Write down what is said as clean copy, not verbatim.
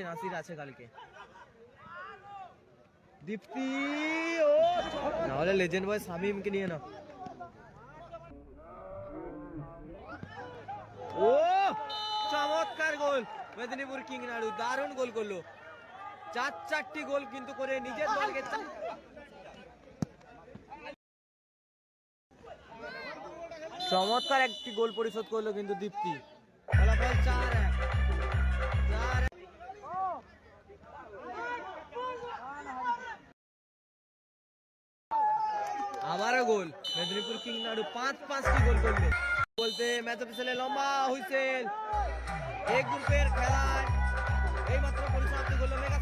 নাসির আছে কালকে। দীপ্তি ও নাহলে লেজেন্ড বয় শামিমকে নিয়ে না। ও চমৎকার গোল মেদিনীপুর কিং নাড়ু, দারুণ গোল করলো। 4টি গোল কিন্তু করে নিজের দলকে চমৎকার একটি গোল পরিশোধ করলো কিন্তু দীপ্তি। ফলাফল 4-1। আবারও গোল মেদিনীপুর কিং নাড়ু 5টি গোল করলো। বলতে ম্যাচ অফিসিয়ালে লম্বা হুইসেল। এই গ্রুপের খেলায় এইমাত্র পরিসমাপ্তি করলো মেগা